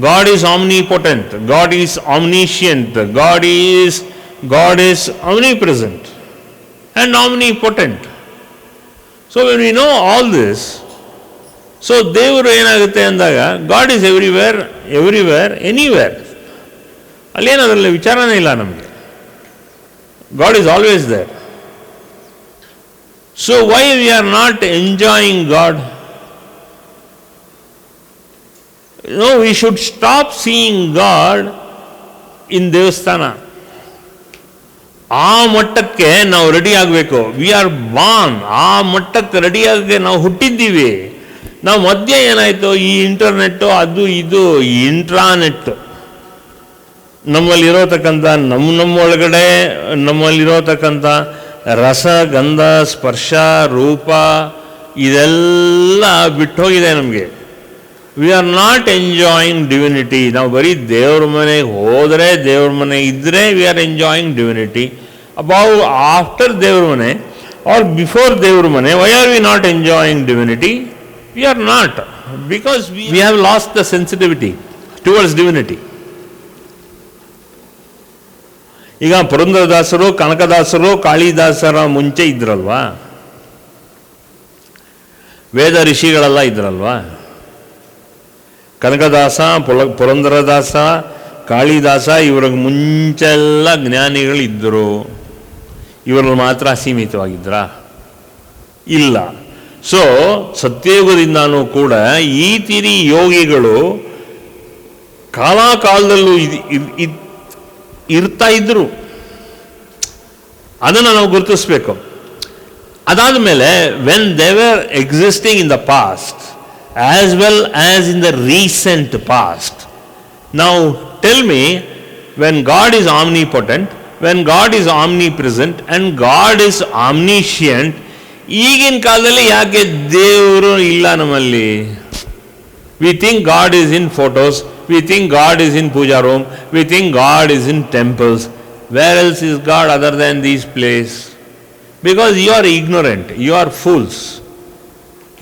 God is omnipotent, God is omniscient, God is omnipresent and omnipotent. So when we know all this, so ದೇವರು ಏನಾಗುತ್ತೆ ಅಂದಾಗ god is everywhere anywhere, ಅಲ್ಲೇನು ಅದರಲ್ಲಿ ವಿಚಾರನೇ ಇಲ್ಲ ನಮಗೆ. God is always there. So why we are not enjoying God? No, we should stop seeing God in ದೇವಸ್ಥಾನ. ಆ ಮಟ್ಟಕ್ಕೆ ನಾವು ರೆಡಿ ಆಗಬೇಕು. ವಿ ಆರ್ ಬಾರ್ನ್, ಆ ಮಟ್ಟಕ್ಕೆ ರೆಡಿ ಆಗಕ್ಕೆ ನಾವು ಹುಟ್ಟಿದ್ದೀವಿ. ನಾವು ಮಧ್ಯೆ ಏನಾಯಿತು, ಈ ಇಂಟರ್ನೆಟ್ಟು ಅದು ಇದು ಇಂಟ್ರಾನೆಟ್ ನಮ್ಮಲ್ಲಿರೋತಕ್ಕಂಥ ನಮ್ಮೊಳಗಡೆ ನಮ್ಮಲ್ಲಿರೋತಕ್ಕಂಥ ರಸ, ಗಂಧ, ಸ್ಪರ್ಶ, ರೂಪ ಇದೆಲ್ಲ ಬಿಟ್ಟೋಗಿದೆ ನಮಗೆ. We are not enjoying divinity. ನಾವು ಬರೀ ದೇವ್ರ ಮನೆಗೆ ಹೋದರೆ, ದೇವ್ರ ಮನೆ ಇದ್ದರೆ we are enjoying divinity. After ದೇವ್ರ ಮನೆ ಆರ್ ಬಿಫೋರ್ ದೇವ್ರ ಮನೆ, why are we not enjoying divinity? We are not, because we have lost the sensitivity towards divinity. ಈಗ ಪುರಂದರದಾಸರು, ಕನಕದಾಸರು, ಕಾಳಿದಾಸರ ಮುಂಚೆ ಇದ್ರಲ್ವಾ, ವೇದ ಋಷಿಗಳೆಲ್ಲ ಇದ್ರಲ್ವಾ. ಕನಕದಾಸ, ಪುರಂದರದಾಸ, ಕಾಳಿದಾಸ ಇವ್ರಿಗೆ ಮುಂಚೆಲ್ಲ ಜ್ಞಾನಿಗಳಿದ್ದರು. ಇವರು ಮಾತ್ರ ಸೀಮಿತವಾಗಿದ್ರ? ಇಲ್ಲ. ಸೊ ಸತ್ಯಯುಗದಿಂದನೂ ಕೂಡ ಈ ತಿರಿ ಯೋಗಿಗಳು ಕಾಲದಲ್ಲೂ ಇರ್ತಾ ಇದ್ರು. ಅದನ್ನು ನಾವು ಗುರುತಿಸ್ಬೇಕು. ಅದಾದ ಮೇಲೆ when they were existing in the past as well as in the recent past. Now tell me, when God is omnipotent, when God is omnipresent and God is omniscient, ಈಗಿನ ಕಾಲದಲ್ಲಿ ಯಾಕೆ ದೇವರು ಇಲ್ಲ ನಮ್ಮಲ್ಲಿ? We think God is in photos, we think God is in puja room, we think God is in temples. Where else is God other than these places? Because you are ignorant, you are fools.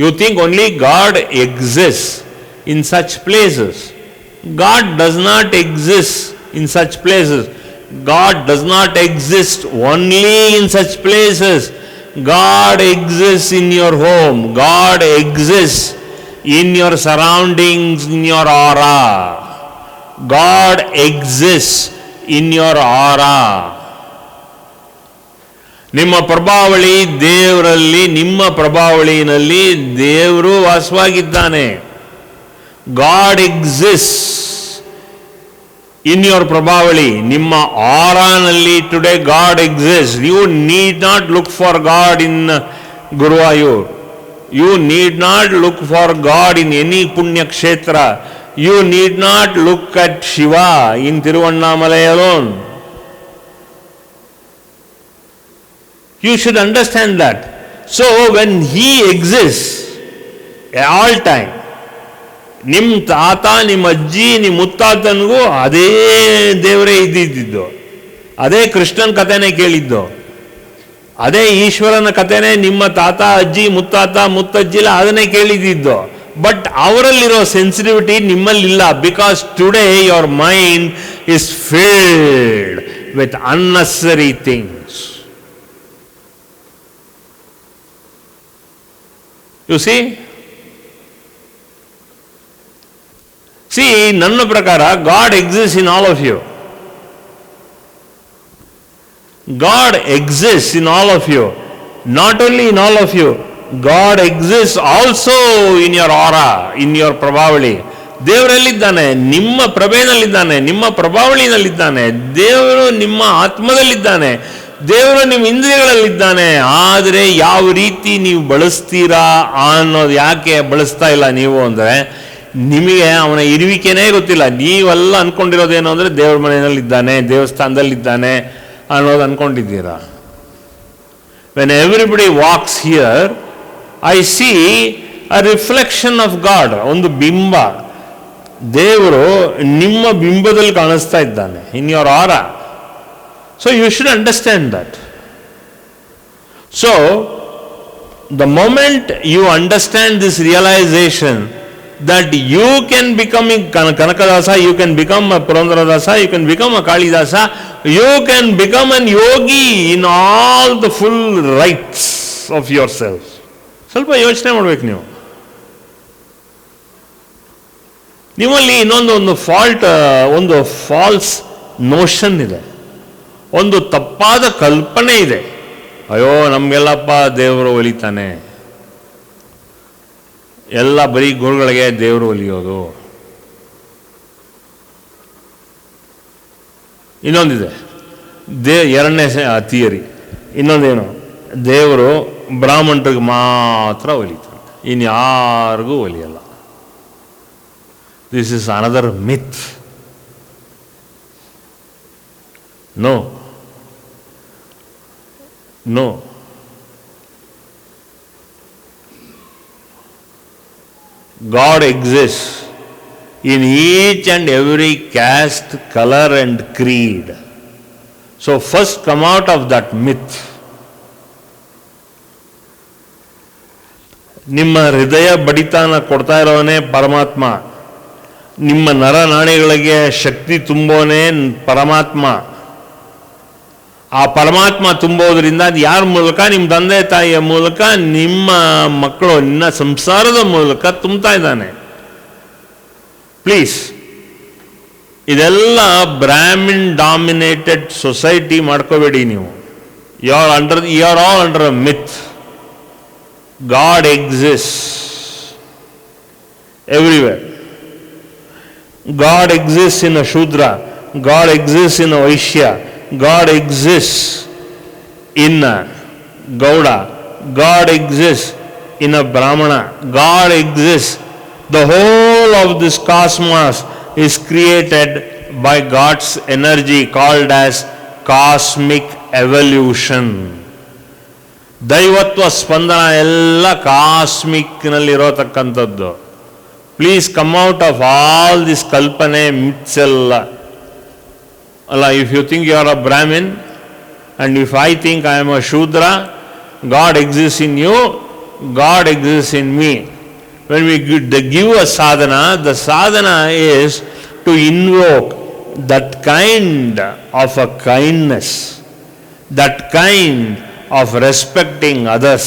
You think only God exists in such places. God does not exist in such places. God does not exist only in such places. God exists in your home. God exists in your surroundings, in your aura. God exists in your aura. ನಿಮ್ಮ ಪ್ರಭಾವಳಿ ದೇವರಲ್ಲಿ, ನಿಮ್ಮ ಪ್ರಭಾವಳಿನಲ್ಲಿ ದೇವರು ವಾಸವಾಗಿದ್ದಾನೆ. God exist in your ಪ್ರಭಾವಳಿ, ನಿಮ್ಮ ಆರಾನಲ್ಲಿ today God exist. You need not look for God in Guruvayur, you need not look for God in any ಪುಣ್ಯ ಕ್ಷೇತ್ರ, you need not look at Shiva in Tiruvannamalai alone. You should understand that. So when he exists at all time, ನಿಮ್ಮ ತಾತ, ನಿಮ್ಮ ಅಜ್ಜಿ, ನಿಮ್ಮ ಮುತ್ತಾತನಿಗೂ ಅದೇ ದೇವರೇ ಇದ್ದಿದ್ದು, ಅದೇ ಕೃಷ್ಣನ ಕಥೆನೇ ಕೇಳಿದ್ದು, ಅದೇ ಈಶ್ವರನ ಕಥೆನೇ ನಿಮ್ಮ ತಾತ, ಅಜ್ಜಿ, ಮುತ್ತಾತ, ಮುತ್ತಜ್ಜಿಲ್ಲ ಅದನ್ನೇ ಕೇಳಿದ್ದು. ಬಟ್ ಅವರಲ್ಲಿರೋ ಸೆನ್ಸಿಟಿವಿಟಿ ನಿಮ್ಮಲ್ಲಿಲ್ಲ. Because today your mind is filled with unnecessary things. You see? ನನ್ನ ಪ್ರಕಾರ God exists in all of you. God exists in all of you. Not only in all of you, God exists also in your aura, in your ಪ್ರಭಾವಳಿ. ದೇವರಲ್ಲಿದ್ದಾನೆ, ನಿಮ್ಮ ಪ್ರಭೆನಲ್ಲಿದ್ದಾನೆ, ನಿಮ್ಮ ಪ್ರಭಾವಳಿನಲ್ಲಿದ್ದಾನೆ. ದೇವರು ನಿಮ್ಮ ಆತ್ಮದಲ್ಲಿದ್ದಾನೆ, ದೇವರು ನಿಮ್ಮ ಇಂದ್ರಿಯಗಳಲ್ಲಿದ್ದಾನೆ. ಆದರೆ ಯಾವ ರೀತಿ ನೀವು ಬಳಸ್ತೀರಾ ಅನ್ನೋದು, ಯಾಕೆ ಬಳಸ್ತಾ ಇಲ್ಲ ನೀವು ಅಂದರೆ ನಿಮಗೆ ಅವನ ಇರುವಿಕೆನೇ ಗೊತ್ತಿಲ್ಲ. ನೀವೆಲ್ಲ ಅಂದ್ಕೊಂಡಿರೋದೇನು ಅಂದರೆ ದೇವ್ರ ಮನೆಯಲ್ಲಿದ್ದಾನೆ, ದೇವಸ್ಥಾನದಲ್ಲಿದ್ದಾನೆ ಅನ್ನೋದು ಅಂದ್ಕೊಂಡಿದ್ದೀರಾ. When everybody walks here, I see a reflection of God. ಒಂದು ಬಿಂಬ, ದೇವರು ನಿಮ್ಮ ಬಿಂಬದಲ್ಲಿ ಕಾಣಿಸ್ತಾ ಇದ್ದಾನೆ, in your aura. So you should understand that. So the moment you understand this realization, that you can become a Kanakadasa, you can become a Purandaradasa, you can become a Kalidasa, you can become an yogi in all the full rights of yourself. ಸ್ವಲ್ಪ ಯೋಚನೆ ಮಾಡ್ಬೇಕು ನೀವು. ನಿಮ್ಮಲ್ಲಿ ಇನ್ನೊಂದು ಒಂದು falls notion ಇದೆ, ಒಂದು ತಪ್ಪಾದ ಕಲ್ಪನೆ ಇದೆ. ಅಯ್ಯೋ ನಮಗೆಲ್ಲಪ್ಪ ದೇವರು ಒಲಿತಾನೆ, ಎಲ್ಲ ಬರೀ ಗುರುಗಳಿಗೆ ದೇವರು ಒಲಿಯೋದು. ಇನ್ನೊಂದಿದೆ ಎರಡನೇ ಥಿಯರಿ, ಇನ್ನೊಂದೇನು, ದೇವರು ಬ್ರಾಹ್ಮಣರಿಗೆ ಮಾತ್ರ ಒಲಿತಾನೆ, ಇನ್ಯಾರಿಗೂ ಒಲಿಯಲ್ಲ. This is another myth. No no, God exists in each and every caste, color and creed. So first come out of that myth. ನಿಮ್ಮ ಹೃದಯ ಬಡಿತಾನ ಕೊಡ್ತಾ ಇರೋನೇ ಪರಮಾತ್ಮ, ನಿಮ್ಮ ನರನಾಡಿಗಳಿಗೆ ಶಕ್ತಿ ತುಂಬೋನೇ ಪರಮಾತ್ಮ. ಆ ಪರಮಾತ್ಮ ತುಂಬೋದ್ರಿಂದ ಅದು ಯಾರ ಮೂಲಕ? ನಿಮ್ಮ ತಂದೆ ತಾಯಿಯ ಮೂಲಕ, ನಿಮ್ಮ ಮಕ್ಕಳು, ನಿನ್ನ ಸಂಸಾರದ ಮೂಲಕ ತುಂಬ್ತಾ ಇದ್ದಾನೆ. ಪ್ಲೀಸ್, ಇದೆಲ್ಲ ಬ್ರಾಹ್ಮಿನ್ ಡಾಮಿನೇಟೆಡ್ ಸೊಸೈಟಿ ಮಾಡ್ಕೋಬೇಡಿ ನೀವು. You are all under a myth. God exists everywhere. God exists in a Shudra, God exists in a Vaishya, God exists in a Gauda, God exists in a Brahmana, God exists. The whole of this cosmos is created by God's energy called as cosmic evolution. ದೈವತ್ವ ಸ್ಪಂದನ ಎಲ್ಲ ಕಾಸ್ಮಿಕ್ನಲ್ಲಿರೋತಕ್ಕಂಥದ್ದು. Please come out of all this kalpane myths alla. If you think you are a Brahmin and if I think I am a Shudra, God exists in you, God exists in me. When we give a sadhana, the sadhana is to invoke that kind of a kindness, that kind of respecting others,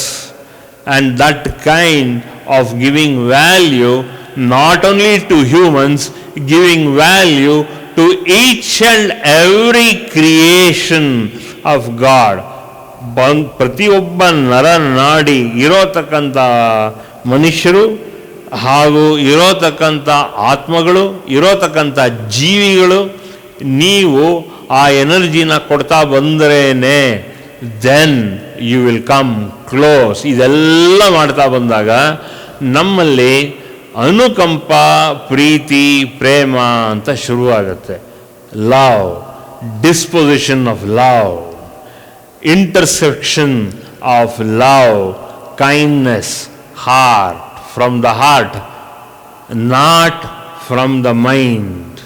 and that kind of giving value not only to humans, giving value to each and every creation of God. ಪ್ರತಿಯೊಬ್ಬ ನರನಾಡಿ ಇರೋತಕ್ಕಂಥ ಮನುಷ್ಯರು ಹಾಗೂ ಇರೋತಕ್ಕಂಥ ಆತ್ಮಗಳು, ಇರೋತಕ್ಕಂಥ ಜೀವಿಗಳು, ನೀವು ಆ ಎನರ್ಜಿನ ಕೊಡ್ತಾ ಬಂದ್ರೇನೆ then you will come close. ಇದೆಲ್ಲ ಮಾಡ್ತಾ ಬಂದಾಗ ನಮ್ಮಲ್ಲಿ ಅನುಕಂಪ, ಪ್ರೀತಿ, ಪ್ರೇಮ ಅಂತ ಶುರುವಾಗುತ್ತೆ. Love, disposition of love, intersection of love, kindness, heart, from the heart, not from the mind.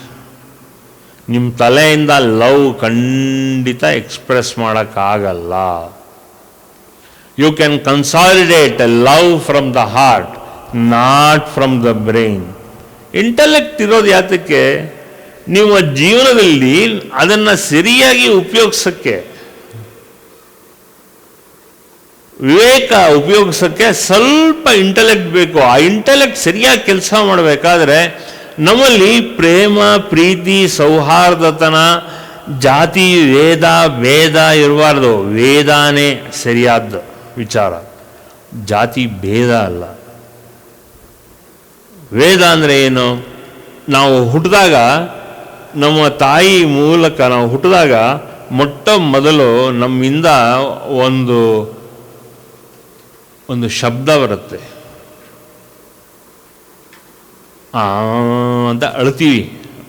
ನಿಮ್ಮ ತಲೆಯಿಂದ ಲವ್ ಖಂಡಿತ ಎಕ್ಸ್ಪ್ರೆಸ್ ಮಾಡೋಕ್ಕಾಗಲ್ಲ. You can consolidate love from the heart, not from the brain. Intellect ಇರೋದು ಯಾತಕ್ಕೆ? ನಿಮ್ಮ ಜೀವನದಲ್ಲಿ ಅದನ್ನು ಸರಿಯಾಗಿ ಉಪಯೋಗಿಸೋಕ್ಕೆ, ವಿವೇಕ ಉಪಯೋಗಿಸೋಕ್ಕೆ ಸ್ವಲ್ಪ ಇಂಟೆಲೆಕ್ಟ್ ಬೇಕು. ಆ ಇಂಟೆಲೆಕ್ಟ್ ಸರಿಯಾಗಿ ಕೆಲಸ ಮಾಡಬೇಕಾದ್ರೆ ನಮ್ಮಲ್ಲಿ ಪ್ರೇಮ, ಪ್ರೀತಿ, ಸೌಹಾರ್ದತನ, ಜಾತಿ ಭೇದ ಇರಬಾರ್ದು. ವೇದಾನೇ ಸರಿಯಾದ ವಿಚಾರ, ಜಾತಿ ಭೇದ ಅಲ್ಲ. ವೇದ ಅಂದರೆ ಏನು? ನಾವು ಹುಟ್ಟಿದಾಗ, ನಮ್ಮ ತಾಯಿ ಮೂಲಕ ನಾವು ಹುಟ್ಟಿದಾಗ ಮೊಟ್ಟ ಮೊದಲು ನಮ್ಮಿಂದ ಒಂದು ಶಬ್ದ ಬರುತ್ತೆ. ಅಂತ ಅಳ್ತೀವಿ.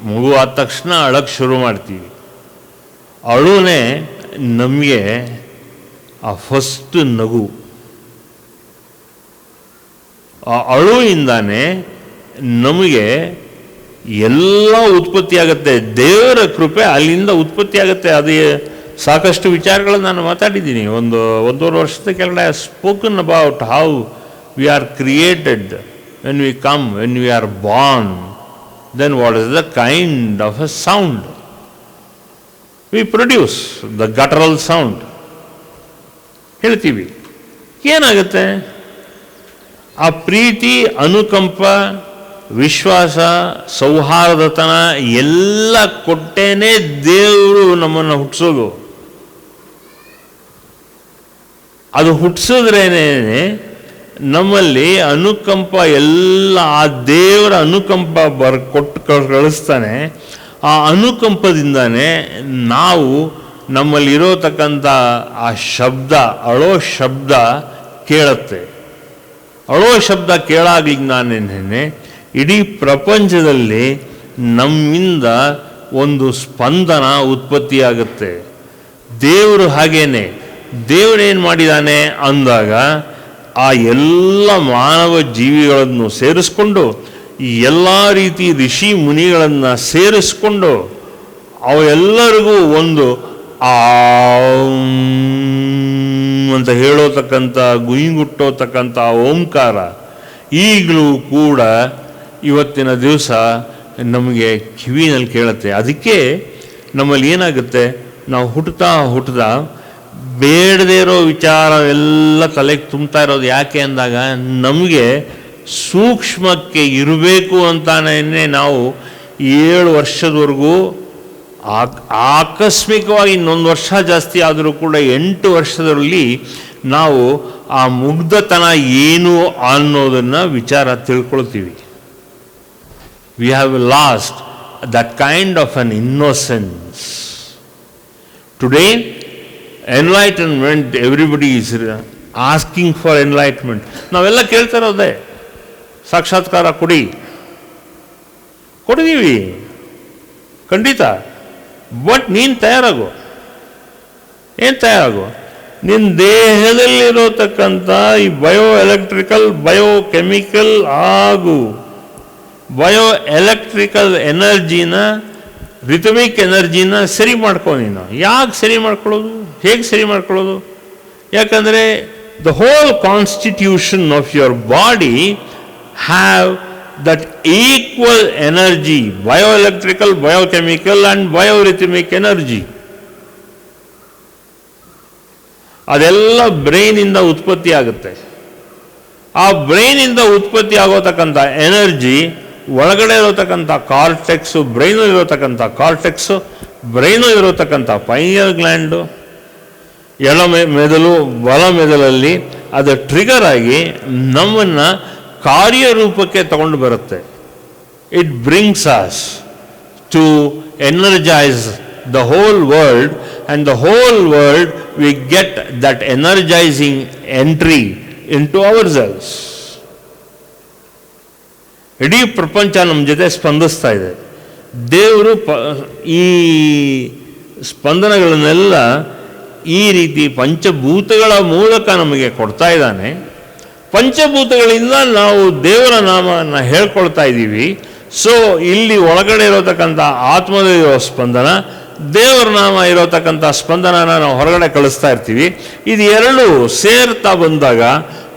ಮಗು ಆದ ತಕ್ಷಣ ಅಳಕ್ಕೆ ಶುರು ಮಾಡ್ತೀವಿ. ಅಳುನೇ ನಮಗೆ ಆ ಫಸ್ಟ್ ನಗು. ಆ ಅಳುವಿಂದಾನೇ ನಮಗೆ ಎಲ್ಲ ಉತ್ಪತ್ತಿ ಆಗುತ್ತೆ. ದೇವರ ಕೃಪೆ ಅಲ್ಲಿಂದ ಉತ್ಪತ್ತಿ ಆಗುತ್ತೆ. ಅದೇ ಸಾಕಷ್ಟು ವಿಚಾರಗಳನ್ನು ನಾನು ಮಾತಾಡಿದ್ದೀನಿ. ಒಂದೂವರೆ ವರ್ಷದ ಕೆಳಗಡೆ spoken about how we are created when we come, when we are born, then what is the kind of a sound? We produce the guttural sound. ಹೇಳ್ತೀವಿ. ಏನಾಗುತ್ತೆ? ಆ ಪ್ರೀತಿ, ಅನುಕಂಪ, ವಿಶ್ವಾಸ, ಸೌಹಾರ್ದತನ ಎಲ್ಲ ಕೊಟ್ಟೇನೆ ದೇವರು ನಮ್ಮನ್ನು ಹುಟ್ಟಿಸೋದು. ಅದು ಹುಟ್ಟಿಸಿದ್ರೇನೆ ನಮ್ಮಲ್ಲಿ ಅನುಕಂಪ ಎಲ್ಲ ಆ ದೇವರ ಅನುಕಂಪ ಕೊಟ್ಟು ಕಳಿಸ್ತಾನೆ. ಆ ಅನುಕಂಪದಿಂದಾನೇ ನಾವು ನಮ್ಮಲ್ಲಿರೋತಕ್ಕಂಥ ಆ ಶಬ್ದ, ಅಳೋ ಶಬ್ದ ಕೇಳುತ್ತೆ. ಅಳೋ ಶಬ್ದ ಕೇಳಾಗ್ಲಿಂದಾನೇನೆ ಇಡೀ ಪ್ರಪಂಚದಲ್ಲಿ ನಮ್ಮಿಂದ ಒಂದು ಸ್ಪಂದನ ಉತ್ಪತ್ತಿಯಾಗುತ್ತೆ. ದೇವರು ಹಾಗೇನೆ, ದೇವರೇನು ಮಾಡಿದ್ದಾನೆ ಅಂದಾಗ ಆ ಎಲ್ಲ ಮಾನವ ಜೀವಿಗಳನ್ನು ಸೇರಿಸ್ಕೊಂಡು, ಎಲ್ಲ ರೀತಿ ಋಷಿ ಮುನಿಗಳನ್ನು ಸೇರಿಸ್ಕೊಂಡು ಅವೆಲ್ಲರಿಗೂ ಒಂದು ಅಂತ ಹೇಳೋತಕ್ಕಂಥ ಗುಯಿಂಗುಟ್ಟೋತಕ್ಕಂಥ ಓಂಕಾರ ಈಗಲೂ ಕೂಡ ಇವತ್ತಿನ ದಿವಸ ನಮಗೆ ಕಿವಿನಲ್ಲಿ ಕೇಳುತ್ತೆ. ಅದಕ್ಕೆ ನಮ್ಮಲ್ಲಿ ಏನಾಗುತ್ತೆ, ನಾವು ಹುಟ್ಟುತ್ತಾ ಬೇಡದೇ ಇರೋ ವಿಚಾರ ಎಲ್ಲ ತಲೆಗೆ ತುಂಬ್ತಾ ಇರೋದು. ಯಾಕೆ ಅಂದಾಗ ನಮಗೆ ಸೂಕ್ಷ್ಮಕ್ಕೆ ಇರಬೇಕು ಅಂತಾನೇ ನಾವು 7 ವರ್ಷದವರೆಗೂ ಆಕಸ್ಮಿಕವಾಗಿ ಇನ್ನೊಂದು ವರ್ಷ ಜಾಸ್ತಿ ಆದರೂ ಕೂಡ 8 ವರ್ಷದಲ್ಲಿ ನಾವು ಆ ಮುಗ್ಧತನ ಏನು ಅನ್ನೋದನ್ನು ವಿಚಾರ ತಿಳ್ಕೊಳ್ತೀವಿ. We have lost that kind of an innocence. Today enlightenment, everybody is asking for enlightenment. ನಾವೆಲ್ಲ ಕೇಳ್ತಾ ಇರೋದೇ ಸಾಕ್ಷಾತ್ಕಾರ ಕೊಡಿದೀವಿ ಖಂಡಿತ. ಬಟ್ ನೀನು ತಯಾರಾಗು. ಏನು ತಯಾರಾಗು? ನಿನ್ನ ದೇಹದಲ್ಲಿರೋತಕ್ಕಂಥ ಈ ಬಯೋ ಎಲೆಕ್ಟ್ರಿಕಲ್, ಬಯೋಕೆಮಿಕಲ್ ಹಾಗೂ ಬಯೋ ಎಲೆಕ್ಟ್ರಿಕಲ್ ಎನರ್ಜಿನ, ರಿಥಮಿಕ್ ಎನರ್ಜಿನ ಸರಿ ಮಾಡ್ಕೊ. ನೀನು ಯಾಕೆ ಸರಿ ಮಾಡ್ಕೊಳ್ಳೋದು? ಹೇಗೆ ಸರಿ ಮಾಡ್ಕೊಳ್ಳೋದು? ಯಾಕಂದರೆ the whole constitution of your body have that equal energy, bioelectrical, biochemical and biorhythmic energy. ಅದೆಲ್ಲ ಬ್ರೈನಿಂದ ಉತ್ಪತ್ತಿ ಆಗುತ್ತೆ. ಆ ಬ್ರೈನಿಂದ ಉತ್ಪತ್ತಿ ಆಗೋತಕ್ಕಂಥ ಎನರ್ಜಿ ಒಳಗಡೆ ಇರತಕ್ಕಂಥ ಕಾರ್ಟೆಕ್ಸು, ಬ್ರೈನಲ್ಲಿರತಕ್ಕಂಥ ಕಾರ್ಟೆಕ್ಸು, ಬ್ರೈನಲ್ಲಿರತಕ್ಕಂಥ ಪೈನಿಯಲ್ ಗ್ಲ್ಯಾಂಡು, ಎಳ ಮೆದುಳು, ಬಲ ಮೆದುಳಲ್ಲಿ ಅದು ಟ್ರಿಗರ್ ಆಗಿ ನಮ್ಮನ್ನು ಕಾರ್ಯರೂಪಕ್ಕೆ ತಗೊಂಡು ಬರುತ್ತೆ. It brings us to energise the whole world, and the whole world we get that energising entry into ourselves. ಇಡೀ ಪ್ರಪಂಚ ನಮ್ಮ ಜೊತೆ ಸ್ಪಂದಿಸ್ತಾ ಇದೆ. ದೇವರು ಈ ಸ್ಪಂದನಗಳನ್ನೆಲ್ಲ ಈ ರೀತಿ ಪಂಚಭೂತಗಳ ಮೂಲಕ ನಮಗೆ ಕೊಡ್ತಾ ಇದ್ದಾನೆ. ಪಂಚಭೂತಗಳಿಂದ ನಾವು ದೇವರ ನಾಮವನ್ನು ಹೇಳ್ಕೊಳ್ತಾ ಇದ್ದೀವಿ. ಸೊ ಇಲ್ಲಿ ಒಳಗಡೆ ಇರೋತಕ್ಕಂಥ ಆತ್ಮದಲ್ಲಿರೋ ಸ್ಪಂದನ, ದೇವರ ನಾಮ ಇರೋತಕ್ಕಂಥ ಸ್ಪಂದನನ ನಾವು ಹೊರಗಡೆ ಕಳಿಸ್ತಾ ಇರ್ತೀವಿ. ಇದು ಎರಡು ಸೇರ್ತಾ ಬಂದಾಗ,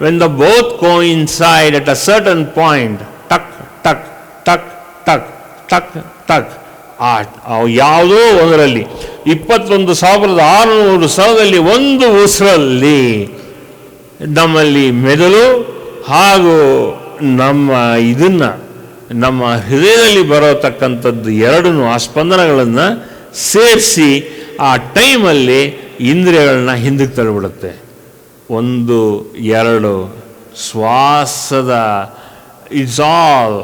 when the both coincide at a certain point, ಟಕ್ ಟಕ್ ಟಕ್ ಟಕ್ ಟಕ್ ಟಕ್, ಯಾವುದೋ ಒಂದರಲ್ಲಿ 21,600 ಸ್ಥಳದಲ್ಲಿ ಒಂದು ಉಸಿರಲ್ಲಿ ನಮ್ಮಲ್ಲಿ ಮೆದುಳು ಹಾಗೂ ನಮ್ಮ ಹೃದಯದಲ್ಲಿ ಬರೋತಕ್ಕಂಥದ್ದು ಎರಡೂ ಆ ಸ್ಪಂದನಗಳನ್ನು ಸೇರಿಸಿ ಆ ಟೈಮಲ್ಲಿ ಇಂದ್ರಿಯಗಳನ್ನ ಹಿಂದಕ್ಕೆ ತಳ್ಳಿಬಿಡುತ್ತೆ. 1, 2 ಶ್ವಾಸದ ಇಟ್ಸ್ ಆಲ್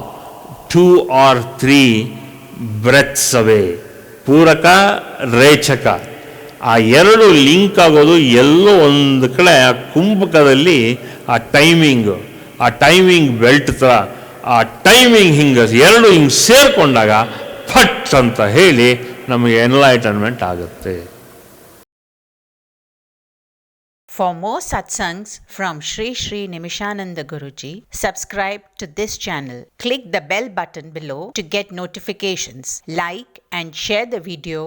2 or 3 ಬ್ರೆತ್ಸ್ ಅವೇ. ಪೂರಕ, ರೇಚಕ, ಆ ಎರಡು ಲಿಂಕ್ ಆಗೋದು ಎಲ್ಲೋ ಒಂದು ಕಡೆ ಆ ಕುಂಭಕದಲ್ಲಿ ಆ ಟೈಮಿಂಗ್ ಬೆಲ್ಟ್ ಥರ ಆ ಟೈಮಿಂಗ್ ಎರಡು ಹಿಂಗೆ ಸೇರಿಕೊಂಡಾಗ ಫಟ್ ಅಂತ ಹೇಳಿ ನಮಗೆ ಎನ್ಲೈಟನ್ಮೆಂಟ್ ಆಗುತ್ತೆ. For more satsangs from Sri Sri Nimishananda Guruji, subscribe to this channel. Click the bell button below to get notifications. Like and share the video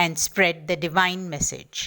and spread the divine message.